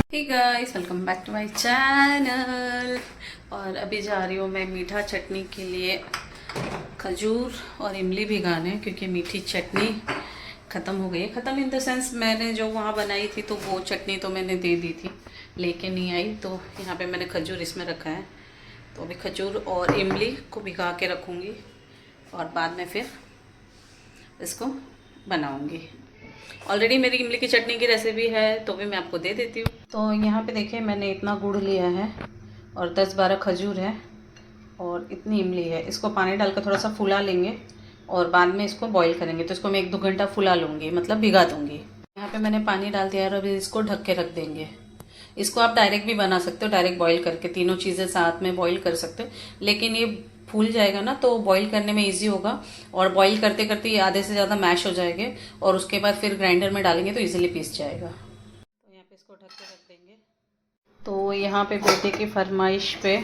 Hey guys, welcome back to my channel. और अभी जा रही हूँ मैं मीठा चटनी के लिए खजूर और इमली भिगाने, क्योंकि मीठी चटनी ख़त्म हो गई है। ख़त्म इन द सेंस, मैंने जो वहाँ बनाई थी तो वो चटनी तो मैंने दे दी थी, लेके नहीं आई। तो यहाँ पे मैंने खजूर इसमें रखा है, तो अभी खजूर और इमली को भिगा के रखूँगी और बाद में फिर इसको बनाऊँगी। ऑलरेडी मेरी इमली की चटनी की रेसिपी है, तो भी मैं आपको दे देती हूँ। तो यहाँ पे देखिए, मैंने इतना गुड़ लिया है और 10-12 खजूर है और इतनी इमली है। इसको पानी डालकर थोड़ा सा फुला लेंगे और बाद में इसको बॉईल करेंगे। तो इसको मैं 1-2 घंटा फुला लूँगी, मतलब भिगा दूँगी। यहाँ पे मैंने पानी डाल दिया है और अभी इसको ढक के रख देंगे। इसको आप डायरेक्ट भी बना सकते हो, डायरेक्ट बॉईल करके तीनों चीज़ें साथ में बॉईल कर सकते हो, लेकिन ये फूल जाएगा ना तो बॉईल करने में इजी होगा। और बॉईल करते करते ये आधे से ज़्यादा मैश हो जाएंगे और उसके बाद फिर ग्राइंडर में डालेंगे तो इजीली पीस जाएगा। तो यहाँ पे इसको ढक के रख देंगे। तो यहाँ पे बेटे की फरमाइश पे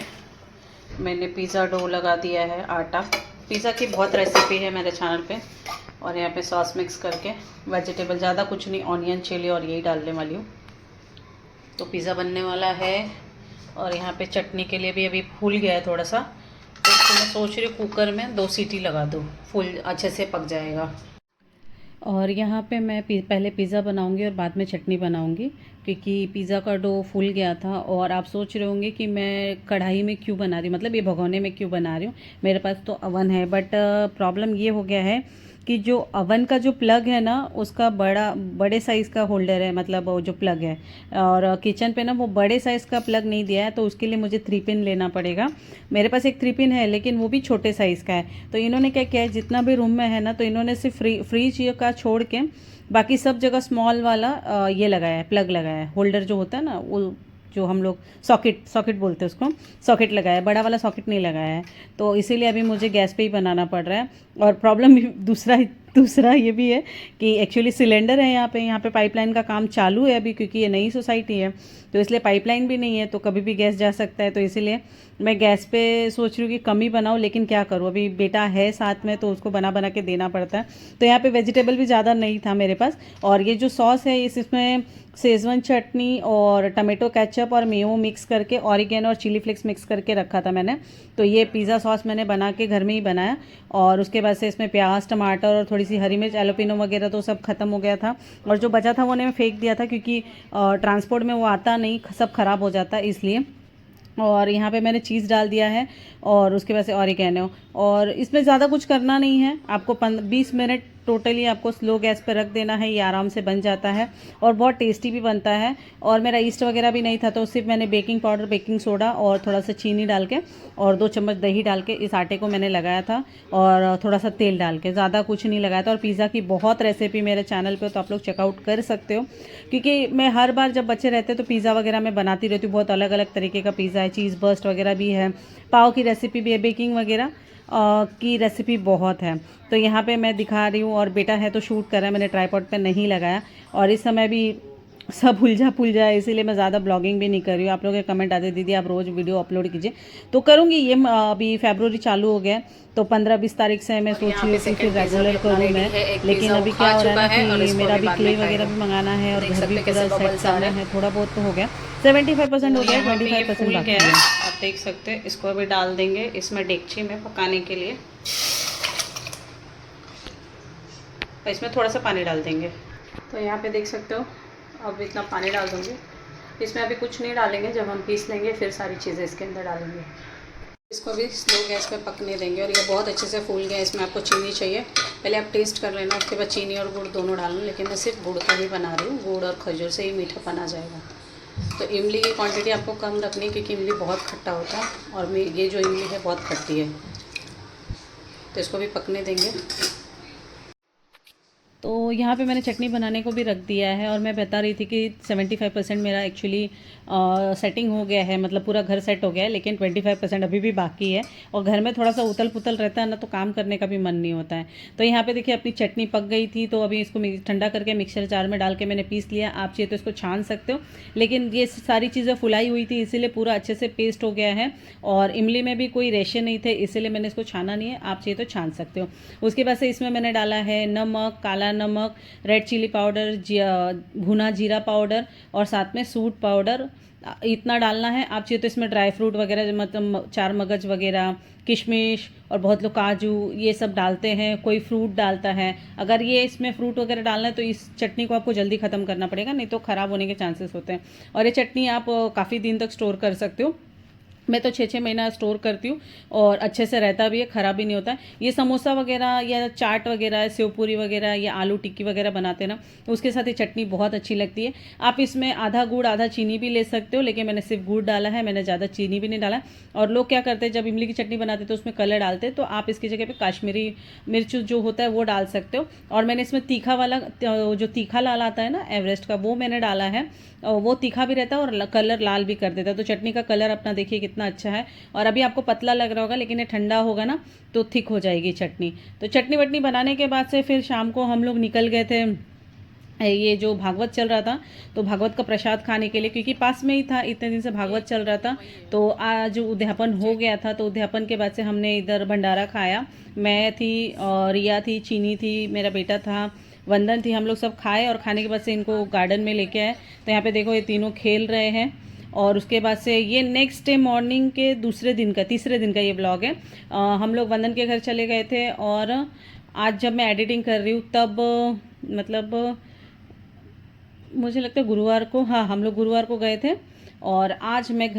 मैंने पिज़्ज़ा डो लगा दिया है, आटा। पिज़्ज़ा की बहुत रेसिपी है मेरे चैनल पे। और यहाँ पे सॉस मिक्स करके वेजिटेबल, ज़्यादा कुछ नहीं, ऑनियन, चिली और यही डालने वाली हूँ। तो पिज़्ज़ा बनने वाला है। और यहाँ पे चटनी के लिए भी अभी फूल गया है थोड़ा सा, तो इसको मैं सोच रही हूँ कुकर में 2 सीटी लगा दूँ, फूल अच्छे से पक जाएगा। और यहाँ पे मैं पहले पिज़्ज़ा बनाऊँगी और बाद में चटनी बनाऊँगी, क्योंकि पिज़्ज़ा का डो फूल गया था। और आप सोच रहे होंगे कि मैं कढ़ाई में क्यों बना रही हूँ, मतलब ये भगोने में क्यों बना रही हूँ। मेरे पास तो अवन है, बट प्रॉब्लम ये हो गया है कि जो अवन का जो प्लग है ना, उसका बड़े साइज़ का होल्डर है, मतलब वो जो प्लग है। और किचन पे ना वो बड़े साइज़ का प्लग नहीं दिया है, तो उसके लिए मुझे 3 पिन लेना पड़ेगा। मेरे पास एक 3 पिन है, लेकिन वो भी छोटे साइज़ का है। तो इन्होंने क्या किया है, जितना भी रूम में है ना, तो इन्होंने सिर्फ फ्रीज का छोड़ के बाकी सब जगह स्मॉल वाला ये लगाया है, प्लग लगाया है। होल्डर जो होता है ना, वो जो हम लोग सॉकेट बोलते हैं उसको, सॉकेट लगाया है, बड़ा वाला सॉकेट नहीं लगाया है। तो इसीलिए अभी मुझे गैस पे ही बनाना पड़ रहा है। और प्रॉब्लम दूसरा ये भी है कि एक्चुअली सिलेंडर है यहाँ पे पाइपलाइन का काम चालू है अभी, क्योंकि ये नई सोसाइटी है, तो इसलिए पाइपलाइन भी नहीं है, तो कभी भी गैस जा सकता है। तो इसीलिए मैं गैस पे सोच रही हूँ कि कम ही बनाऊँ, लेकिन क्या करूँ, अभी बेटा है साथ में, तो उसको बना बना के देना पड़ता है। तो यहाँ पे वेजिटेबल भी ज़्यादा नहीं था मेरे पास। और ये जो सॉस है, इसमें शेजवान चटनी और टमाटो केचप और मेयो मिक्स करके, ऑरिगेनो और चिली फ्लेक्स मिक्स करके रखा था मैंने। तो ये पिज़्ज़ा सॉस मैंने बना के घर में ही बनाया। और उसके बाद से इसमें प्याज, टमाटर और थोड़ी सी हरी मिर्च, एलोपिनो वगैरह तो सब खत्म हो गया था। और जो बचा था वो मैं फेंक दिया था, क्योंकि ट्रांसपोर्ट में वो आता नहीं, सब ख़राब हो जाता है इसलिए। और यहाँ पे मैंने चीज़ डाल दिया है और उसके बाद से ऑरिगेनो। और इसमें ज़्यादा कुछ करना नहीं है, आपको 20 मिनट टोटली आपको स्लो गैस पर रख देना है, ये आराम से बन जाता है और बहुत टेस्टी भी बनता है। और मेरा ईस्ट वगैरह भी नहीं था, तो सिर्फ मैंने बेकिंग पाउडर, बेकिंग सोडा और थोड़ा सा चीनी डाल के और 2 चम्मच दही डाल के इस आटे को मैंने लगाया था, और थोड़ा सा तेल डाल के, ज़्यादा कुछ नहीं लगाया था। और पिज़्ज़ा की बहुत रेसिपी मेरे चैनल पे, तो आप लोग चेकआउट कर सकते हो, क्योंकि मैं हर बार जब बच्चे रहते हैं तो पिज़्ज़ा वगैरह मैं बनाती रहती हूँ। बहुत अलग अलग तरीके का पिज़्ज़ा है, चीज़ बर्स्ट वगैरह भी है, पाव की रेसिपी भी है, बेकिंग वगैरह की रेसिपी बहुत है। तो यहाँ पे मैं दिखा रही हूँ, और बेटा है तो शूट कर रहा है, मैंने ट्राइपॉड पे नहीं लगाया। और इस समय भी सब उलझा पुलझा है, इसीलिए मैं ज़्यादा ब्लॉगिंग भी नहीं कर रही हूँ। आप लोगों के कमेंट आते, दीदी आप रोज़ वीडियो अपलोड कीजिए, तो करूँगी। ये अभी फरवरी चालू हो गया, तो 15-20 तारीख से मैं सोच रही हूँ कि फिर रेगुलर करूँ मैं। लेकिन अभी क्या हो रहा है ना कि मेरा भी क्ले वगैरह भी मंगाना है और घर भी पूरा सेट करना है। थोड़ा बहुत तो हो गया, 75% हो गया, 25% बाकी है। आप देख सकते हैं, इसको अभी डाल देंगे इसमें डेगची में पकाने के लिए। तो इसमें थोड़ा सा पानी डाल देंगे। तो यहाँ पे देख सकते हो, अब इतना पानी डाल दूँगी। इसमें अभी कुछ नहीं डालेंगे, जब हम पीस लेंगे फिर सारी चीज़ें इसके अंदर डालेंगे। इसको भी स्लो गैस पे पकने देंगे। और ये बहुत अच्छे से फूल गया। इसमें आपको चीनी चाहिए, पहले आप टेस्ट कर लेना, उसके बाद चीनी और गुड़ दोनों डालना। लेकिन मैं सिर्फ गुड़ का ही बना रही हूँ, गुड़ और खजूर से ही मीठापन आ जाएगा। तो इमली की क्वांटिटी आपको कम रखनी है, क्योंकि इमली बहुत खट्टा होता है और ये जो इमली है बहुत खट्टी है। तो इसको भी पकने देंगे। तो यहाँ पे मैंने चटनी बनाने को भी रख दिया है, और मैं बता रही थी कि 75% मेरा एक्चुअली सेटिंग हो गया है, मतलब पूरा घर सेट हो गया है, लेकिन 25% अभी भी बाकी है। और घर में थोड़ा सा उतल पुतल रहता है ना, तो काम करने का भी मन नहीं होता है। तो यहाँ पे देखिए अपनी चटनी पक गई थी, तो अभी इसको ठंडा करके मिक्सर जार में डाल के मैंने पीस लिया। आप चाहिए तो इसको छान सकते हो, लेकिन ये सारी चीज़ें फुलाई हुई थी, इसीलिए पूरा अच्छे से पेस्ट हो गया है। और इमली में भी कोई रेशे नहीं थे, इसीलिए मैंने इसको छाना नहीं है, आप चाहिए तो छान सकते हो। उसके बाद से इसमें मैंने डाला है नमक, काला नमक, रेड चिली पाउडर, भुना जीरा पाउडर और साथ में सूट पाउडर, इतना डालना है। आप चाहिए तो इसमें ड्राई फ्रूट वगैरह, मतलब चार मगज वगैरह, किशमिश और बहुत लोग काजू ये सब डालते हैं, कोई फ्रूट डालता है। अगर ये इसमें फ्रूट वगैरह डालना है तो इस चटनी को आपको जल्दी ख़त्म करना पड़ेगा, नहीं तो ख़राब होने के चांसेस होते हैं। और ये चटनी आप काफ़ी दिन तक स्टोर कर सकते हो। मैं तो 6-6 महीना स्टोर करती हूँ और अच्छे से रहता भी है, ख़राब भी नहीं होता है। ये समोसा वगैरह या चाट वगैरह, सेव पूरी वगैरह या आलू टिक्की वगैरह बनाते हैं ना, तो उसके साथ ये चटनी बहुत अच्छी लगती है। आप इसमें आधा गुड़ आधा चीनी भी ले सकते हो, लेकिन मैंने सिर्फ गुड़ डाला है, मैंने ज़्यादा चीनी भी नहीं डाला। और लोग क्या करते हैं, जब इमली की चटनी बनाते हैं तो उसमें कलर डालते हैं, तो आप इसकी जगह पर काश्मीरी मिर्च जो होता है वो डाल सकते हो। और मैंने इसमें तीखा वाला, जो तीखा लाल आता है ना एवरेस्ट का, वो मैंने डाला है। वो तीखा भी रहता है और कलर लाल भी कर देता है। तो चटनी का कलर अपना देखिए कितना अच्छा है। और अभी आपको पतला लग रहा होगा, लेकिन ये ठंडा होगा ना तो थिक हो जाएगी चटनी। तो चटनी वटनी बनाने के बाद से फिर शाम को हम लोग निकल गए थे, ये जो भागवत चल रहा था, तो भागवत का प्रसाद खाने के लिए, क्योंकि पास में ही था, इतने दिन से भागवत चल रहा था। तो आज उद्यापन हो गया था, तो उद्यापन के बाद से हमने इधर भंडारा खाया। मैं थी और रिया थी, चीनी थी, मेरा बेटा था, वंदन थी, हम लोग सब खाए। और खाने के बाद से इनको गार्डन में लेके आए। तो यहाँ पे देखो ये तीनों खेल रहे हैं। और उसके बाद से ये नेक्स्ट डे मॉर्निंग के तीसरे दिन का ये ब्लॉग है। हम लोग वंदन के घर चले गए थे। और आज जब मैं एडिटिंग कर रही हूँ तब मतलब मुझे लगता है गुरुवार को, हाँ हम लोग गुरुवार को गए थे। और आज मैं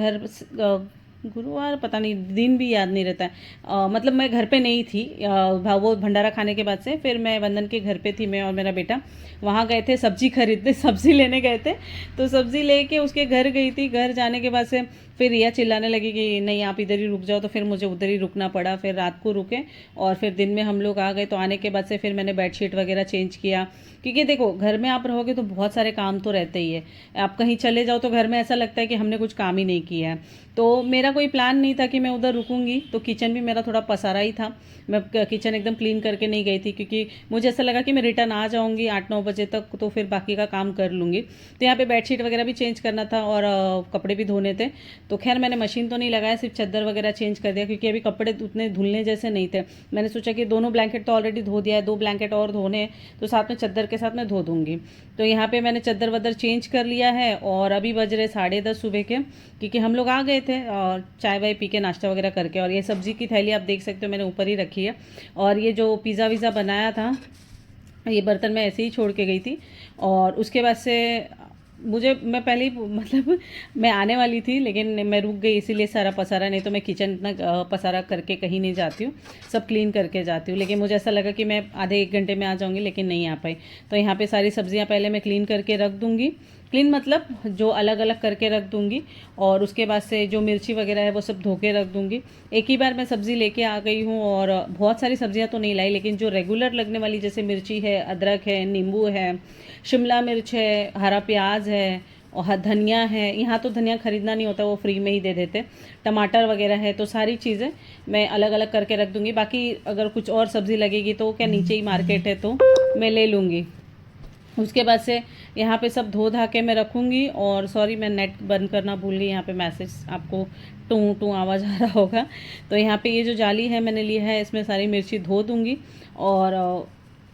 गुरुवार पता नहीं, दिन भी याद नहीं रहता है। मतलब मैं घर पे नहीं थी, वो भंडारा खाने के बाद से फिर मैं वंदन के घर पे थी, मैं और मेरा बेटा। वहाँ गए थे सब्जी खरीदने, सब्जी लेने गए थे। तो सब्जी लेके उसके घर गई थी। घर जाने के बाद से फिर रिया चिल्लाने लगी कि नहीं आप इधर ही रुक जाओ, तो फिर मुझे उधर ही रुकना पड़ा। फिर रात को रुके और फिर दिन में हम लोग आ गए। तो आने के बाद से फिर मैंने बेडशीट वगैरह चेंज किया, क्योंकि देखो घर में आप रहोगे तो बहुत सारे काम तो रहते ही है। आप कहीं चले जाओ तो घर में ऐसा लगता है कि हमने कुछ काम ही नहीं किया है। तो मेरा कोई प्लान नहीं था कि मैं उधर रुकूंगी। तो किचन भी मेरा थोड़ा पसारा ही था, मैं किचन एकदम क्लीन करके नहीं गई थी, क्योंकि मुझे ऐसा लगा कि मैं रिटर्न आ जाऊंगी 8-9 बजे तक, तो फिर बाकी का काम कर लूँगी। तो यहाँ पे बेडशीट वगैरह भी चेंज करना था और कपड़े भी धोने थे। तो खैर मैंने मशीन तो नहीं लगाया, सिर्फ चादर वगैरह चेंज कर दिया, क्योंकि अभी कपड़े उतने धुलने जैसे नहीं थे। मैंने सोचा कि दोनों ब्लैंकेट तो ऑलरेडी धो दिया है, 2 ब्लैंकेट और धोने हैं, तो साथ में चादर के साथ मैं धो दूँगी। तो यहाँ पे मैंने चादर वदर चेंज कर लिया है। और अभी बज रहे 10:30 सुबह के, क्योंकि हम लोग आ गए थे और चाय वाय पी के नाश्ता वगैरह करके। और ये सब्ज़ी की थैली आप देख सकते हो मैंने ऊपर ही रखी है। और ये जो पिज़्ज़ा विज़ा बनाया था, ये बर्तन मैं ऐसे ही छोड़ के गई थी। और उसके बाद से मैं पहले ही मतलब मैं आने वाली थी, लेकिन मैं रुक गई, इसीलिए सारा पसारा, नहीं तो मैं किचन इतना पसारा करके कहीं नहीं जाती हूँ, सब क्लीन करके जाती हूँ। लेकिन मुझे ऐसा लगा कि मैं आधे 1 घंटे में आ जाऊँगी, लेकिन नहीं आ पाई। तो यहाँ पे सारी सब्जियाँ पहले मैं क्लीन करके रख दूँगी, क्लीन मतलब जो अलग अलग करके रख दूँगी। और उसके बाद से जो मिर्ची वगैरह है वो सब धो के रख दूँगी। एक ही बार मैं सब्ज़ी लेके आ गई हूँ। और बहुत सारी सब्जियाँ तो नहीं लाई, लेकिन जो रेगुलर लगने वाली, जैसे मिर्ची है, अदरक है, नींबू है, शिमला मिर्च है, हरा प्याज है और धनिया है। यहाँ तो धनिया ख़रीदना नहीं होता, वो फ्री में ही दे देते। टमाटर वगैरह है, तो सारी चीज़ें मैं अलग अलग करके रख दूँगी। बाकी अगर कुछ और सब्ज़ी लगेगी तो क्या नीचे ही मार्केट है, तो मैं ले लूँगी। उसके बाद से यहाँ पे सब धो धा के मैं रखूँगी। और सॉरी मैं नेट बंद करना भूल गई, यहाँ पे मैसेज आपको टू टू आवाज़ आ रहा होगा। तो यहाँ पे ये जो जाली है मैंने लिया है, इसमें सारी मिर्ची धो दूँगी और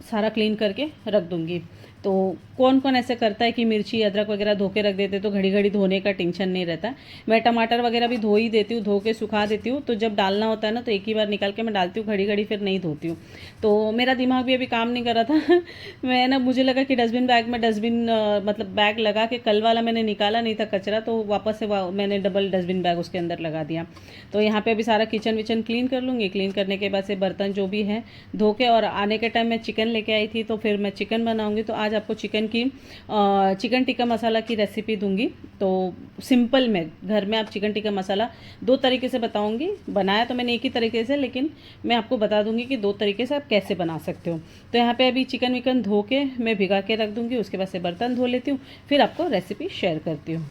सारा क्लीन करके रख दूँगी। तो कौन कौन ऐसे करता है कि मिर्ची अदरक वगैरह धो के रख देते, तो घड़ी घड़ी धोने का टेंशन नहीं रहता। मैं टमाटर वगैरह भी धो ही देती हूँ, धो के सुखा देती हूँ। तो जब डालना होता है ना, तो एक ही बार निकाल के मैं डालती हूँ, घड़ी घड़ी फिर नहीं धोती हूँ। तो मेरा दिमाग भी अभी काम नहीं कर रहा था मैं ना, मुझे लगा कि डस्टबिन बैग में मतलब बैग लगा के, कल वाला मैंने निकाला नहीं था कचरा, तो वापस से मैंने डबल डस्टबिन बैग उसके अंदर लगा दिया। तो यहाँ पर अभी सारा किचन विचन क्लीन कर लूँगी। क्लीन करने के बाद से बर्तन जो भी है धो के, और आने के टाइम मैं चिकन लेके आई थी, तो फिर मैं चिकन बनाऊँगी। तो आज आपको चिकन टिक्का मसाला की रेसिपी दूंगी। तो सिंपल में घर में आप चिकन टिक्का मसाला 2 तरीके से बताऊंगी। बनाया तो मैंने एक ही तरीके से, लेकिन मैं आपको बता दूंगी कि 2 तरीके से आप कैसे बना सकते हो। तो यहाँ पे अभी चिकन विकन धो के मैं भिगा के रख दूंगी। उसके बाद से बर्तन धो लेती हूँ, फिर आपको रेसिपी शेयर करती हूँ।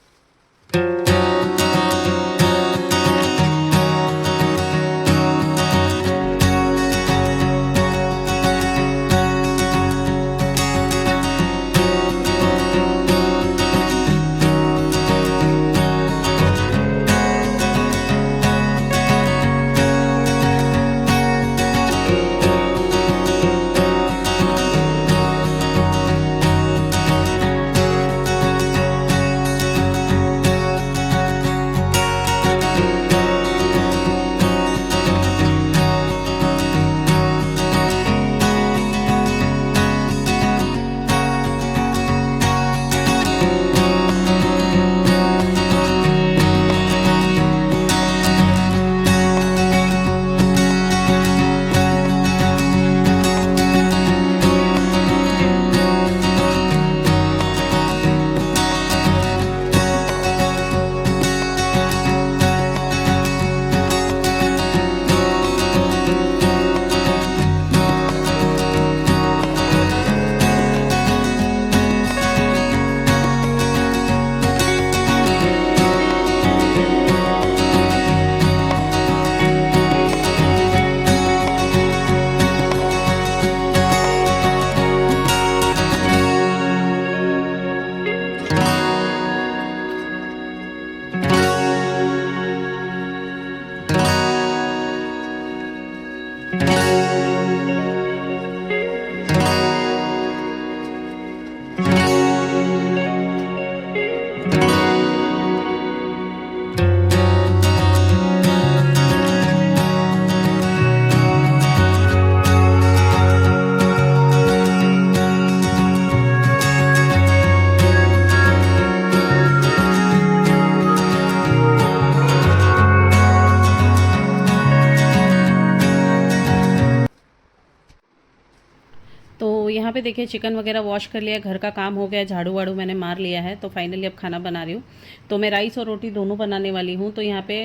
यहाँ पे देखिए चिकन वगैरह वॉश कर लिया, घर का काम हो गया, झाड़ू वाड़ू मैंने मार लिया है। तो फाइनली अब खाना बना रही हूँ। तो मैं राइस और रोटी दोनों बनाने वाली हूँ। तो यहाँ पे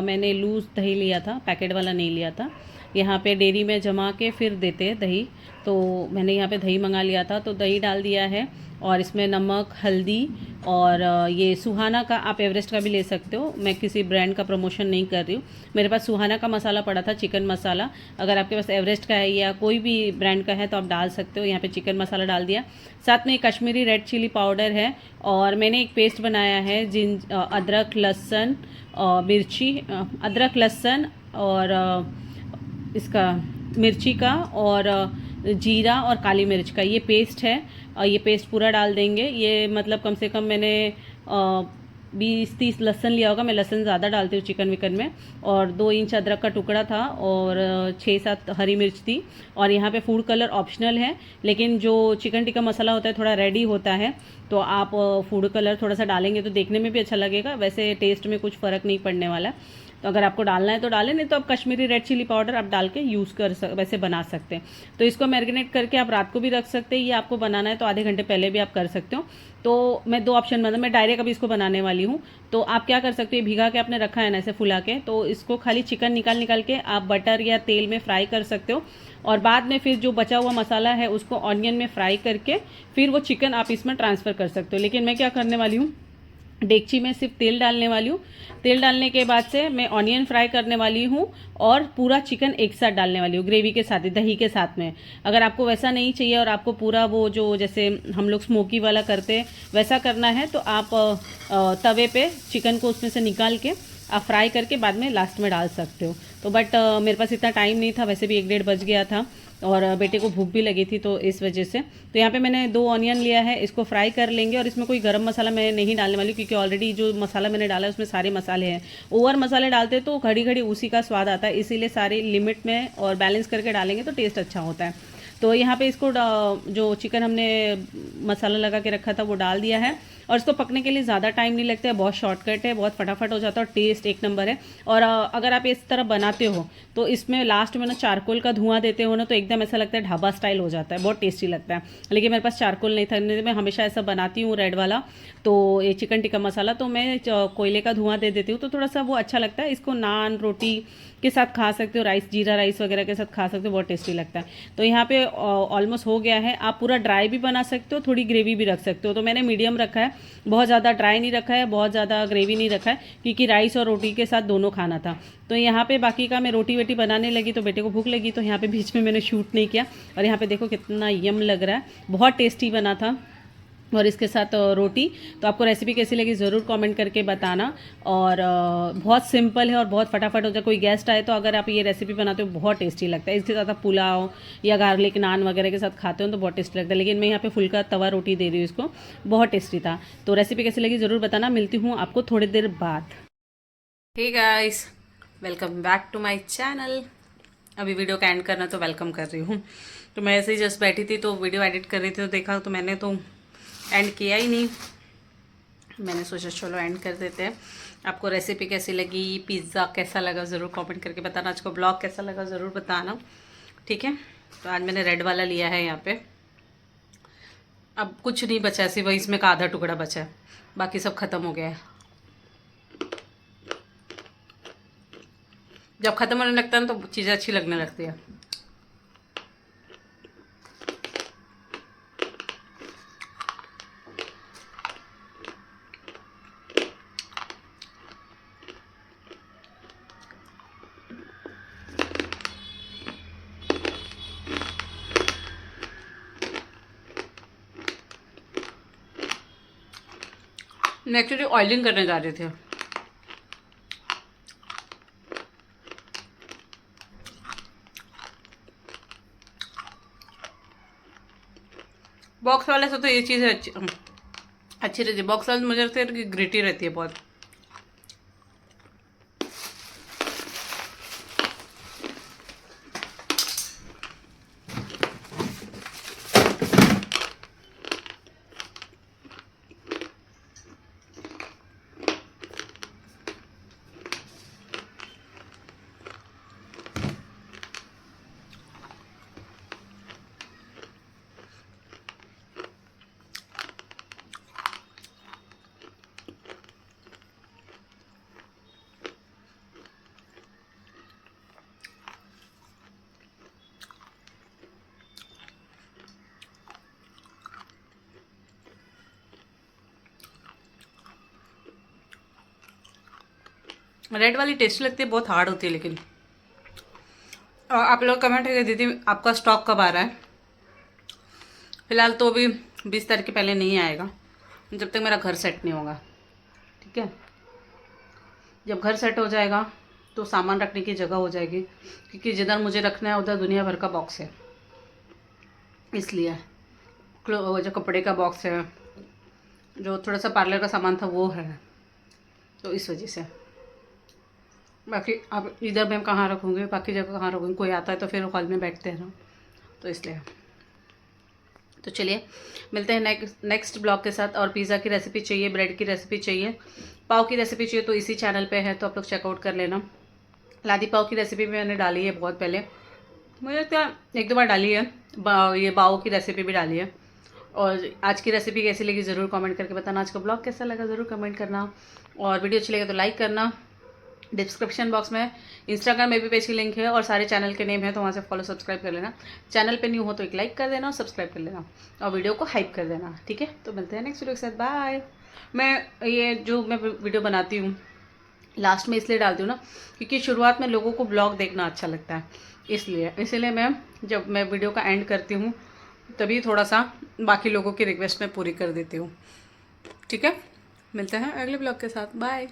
मैंने लूज़ दही लिया था, पैकेट वाला नहीं लिया था। यहाँ पे डेयरी में जमा के फिर देते हैं दही, तो मैंने यहाँ पे दही मंगा लिया था। तो दही डाल दिया है और इसमें नमक, हल्दी और ये सुहाना का, आप एवरेस्ट का भी ले सकते हो, मैं किसी ब्रांड का प्रमोशन नहीं कर रही हूँ। मेरे पास सुहाना का मसाला पड़ा था, चिकन मसाला। अगर आपके पास एवरेस्ट का है या कोई भी ब्रांड का है तो आप डाल सकते हो। यहाँ पे चिकन मसाला डाल दिया, साथ में कश्मीरी रेड चिली पाउडर है। और मैंने एक पेस्ट बनाया है अदरक लहसुन मिर्ची, अदरक लहसुन और इसका मिर्ची का और जीरा और काली मिर्च का ये पेस्ट है। ये पेस्ट पूरा डाल देंगे। ये मतलब कम से कम मैंने 20-30 लहसुन लिया होगा, मैं लहसुन ज़्यादा डालती हूँ चिकन विकन में। और 2 इंच अदरक का टुकड़ा था और 6-7 हरी मिर्च थी। और यहाँ पे फूड कलर ऑप्शनल है, लेकिन जो चिकन टिक्का मसाला होता है थोड़ा रेडी होता है, तो आप फूड कलर थोड़ा सा डालेंगे तो देखने में भी अच्छा लगेगा। वैसे टेस्ट में कुछ फ़र्क नहीं पड़ने वाला। तो अगर आपको डालना है तो डालें, नहीं तो आप कश्मीरी रेड चिली पाउडर आप डाल के वैसे बना सकते हैं। तो इसको मैरिनेट करके आप रात को भी रख सकते हैं, या आपको बनाना है तो आधे घंटे पहले भी आप कर सकते हो। तो मैं 2 ऑप्शन, मतलब मैं डायरेक्ट अभी इसको बनाने वाली हूँ। तो आप क्या कर सकते हो, भिगा के आपने रखा है ना ऐसे फुला के, तो इसको खाली चिकन निकाल के आप बटर या तेल में फ्राई कर सकते हो। और बाद में फिर जो बचा हुआ मसाला है उसको ऑनियन में फ्राई करके फिर वो चिकन आप इसमें ट्रांसफ़र कर सकते हो। लेकिन मैं क्या करने वाली हूँ, डेगची में सिर्फ तेल डालने वाली हूँ। तेल डालने के बाद से मैं ऑनियन फ्राई करने वाली हूँ और पूरा चिकन एक साथ डालने वाली हूँ, ग्रेवी के साथ ही, दही के साथ में। अगर आपको वैसा नहीं चाहिए और आपको पूरा वो जो जैसे हम लोग स्मोकी वाला करते हैं वैसा करना है, तो आप तवे पे चिकन को उसमें से निकाल के आप फ्राई करके बाद में लास्ट में डाल सकते हो। तो बट मेरे पास इतना टाइम नहीं था, वैसे भी 1-1:30 बज गया था और बेटे को भूख भी लगी थी, तो इस वजह से। तो यहाँ पे मैंने 2 ऑनियन लिया है, इसको फ्राई कर लेंगे। और इसमें कोई गरम मसाला मैं नहीं डालने वाली, क्योंकि ऑलरेडी जो मसाला मैंने डाला है उसमें सारे मसाले हैं। ओवर मसाले डालते तो घड़ी घड़ी उसी का स्वाद आता है, इसीलिए सारे लिमिट में और बैलेंस करके डालेंगे तो टेस्ट अच्छा होता है। तो यहाँ पे इसको जो चिकन हमने मसाला लगा के रखा था वो डाल दिया है। और इसको पकने के लिए ज़्यादा टाइम नहीं लगता है, बहुत शॉर्टकट है, बहुत फटाफट हो जाता है और टेस्ट एक नंबर है। और अगर आप इस तरह बनाते हो तो इसमें लास्ट में ना चारकोल का धुआं देते हो ना, तो एकदम ऐसा लगता है ढाबा स्टाइल हो जाता है, बहुत टेस्टी लगता है। लेकिन मेरे पास चारकोल नहीं था, मैं हमेशा ऐसा बनाती हूँ रेड वाला, तो ये चिकन टिक्का मसाला तो मैं कोयले का धुआं दे देती हूँ, तो थोड़ा सा वो अच्छा लगता है। इसको नान रोटी के साथ खा सकते हो, राइस, जीरा राइस वगैरह के साथ खा सकते हो, बहुत टेस्टी लगता है। तो यहाँ पे ऑलमोस्ट हो गया है। आप पूरा ड्राई भी बना सकते हो, थोड़ी ग्रेवी भी रख सकते हो। तो मैंने मीडियम रखा है, बहुत ज़्यादा ड्राई नहीं रखा है, बहुत ज़्यादा ग्रेवी नहीं रखा है, क्योंकि राइस और रोटी के साथ दोनों खाना था। तो यहाँ पे बाकी का मैं रोटी वेटी बनाने लगी तो बेटे को भूख लगी, तो यहाँ पे बीच में मैंने शूट नहीं किया। और यहाँ पे देखो कितना यम लग रहा है, बहुत टेस्टी बना था। और इसके साथ रोटी। तो आपको रेसिपी कैसी लगी ज़रूर कमेंट करके बताना। और बहुत सिंपल है और बहुत फटाफट हो जाए। कोई गेस्ट आए तो अगर आप ये रेसिपी बनाते हो बहुत टेस्टी लगता है। इसके साथ आप पुलाव या गार्लिक नान वगैरह के साथ खाते हो तो बहुत टेस्टी लगता है। लेकिन मैं यहाँ पे फुल्का तवा रोटी दे रही हूँ इसको, बहुत टेस्टी था। तो रेसिपी कैसी लगी ज़रूर बताना। मिलती हूँ आपको थोड़ी देर बाद। Hey guys, welcome back to my channel. अभी वीडियो का एंड करना तो वेलकम कर रही हूँ। तो मैं ऐसे ही जस्ट बैठी थी तो वीडियो एडिट कर रही थी, तो देखा तो मैंने तो एंड किया ही नहीं। मैंने सोचा चलो एंड कर देते हैं। आपको रेसिपी कैसी लगी, पिज़्ज़ा कैसा लगा ज़रूर कमेंट करके बताना। आज को ब्लॉग कैसा लगा ज़रूर बताना, ठीक है। तो आज मैंने रेड वाला लिया है यहाँ पे। अब कुछ नहीं बचा, सिर्फ इसमें का आधा टुकड़ा बचा है, बाकी सब ख़त्म हो गया है। जब ख़त्म होने लगता है ना तो चीज़ें अच्छी लगने लगती है। मैं एक्चुअली ऑयलिंग करने जा रही थी। बॉक्स वाले से तो ये चीज़ अच्छी रहती है। बॉक्स वाले मुझे लगता है कि ग्रिटी रहती है बहुत। रेड वाली टेस्टी लगती है, बहुत हार्ड होती है लेकिन। और आप लोग कमेंट करके दीदी आपका स्टॉक कब आ रहा है। फ़िलहाल तो अभी 20 तारीख के पहले नहीं आएगा, जब तक मेरा घर सेट नहीं होगा। ठीक है, जब घर सेट हो जाएगा तो सामान रखने की जगह हो जाएगी, क्योंकि जिधर मुझे रखना है उधर दुनिया भर का बॉक्स है, इसलिए जो कपड़े का बॉक्स है, जो थोड़ा सा पार्लर का सामान था वो है, तो इस वजह से। बाकी अब इधर मैं कहाँ रखूँगी, बाकी जगह कहाँ रखूँगी, कोई आता है तो फिर हॉल में बैठते हैं ना, तो इसलिए। तो चलिए मिलते हैं नेक्स्ट ब्लॉग के साथ। और पिज़्ज़ा की रेसिपी चाहिए, ब्रेड की रेसिपी चाहिए, पाव की रेसिपी चाहिए तो इसी चैनल पे है, तो आप लोग चेकआउट कर लेना। लादी पाव की रेसिपी भी मैंने डाली है बहुत पहले, मुझे क्या 1-2 बार डाली है। ये पाव की रेसिपी भी डाली है। और आज की रेसिपी कैसी लगी ज़रूर कमेंट करके बताना। आज का ब्लॉग कैसा लगा ज़रूर कमेंट करना, और वीडियो अच्छी लगे तो लाइक करना। डिस्क्रिप्शन बॉक्स में इंस्टाग्राम में भी पेज की लिंक है और सारे चैनल के नेम है, तो वहाँ से फॉलो सब्सक्राइब कर लेना। चैनल पे न्यू हो तो एक लाइक कर देना और सब्सक्राइब कर लेना, और वीडियो को हाइप कर देना। ठीक है, तो मिलते हैं नेक्स्ट वीडियो के साथ। बाय। मैं ये जो मैं वीडियो बनाती हूँ लास्ट में इसलिए डालती हूँ ना, क्योंकि शुरुआत में लोगों को ब्लॉग देखना अच्छा लगता है, इसलिए मैं जब मैं वीडियो का एंड करती हूँ तभी थोड़ा सा बाकी लोगों की रिक्वेस्ट मैं पूरी कर देती हूँ। ठीक है, मिलते हैं अगले ब्लॉग के साथ। बाय।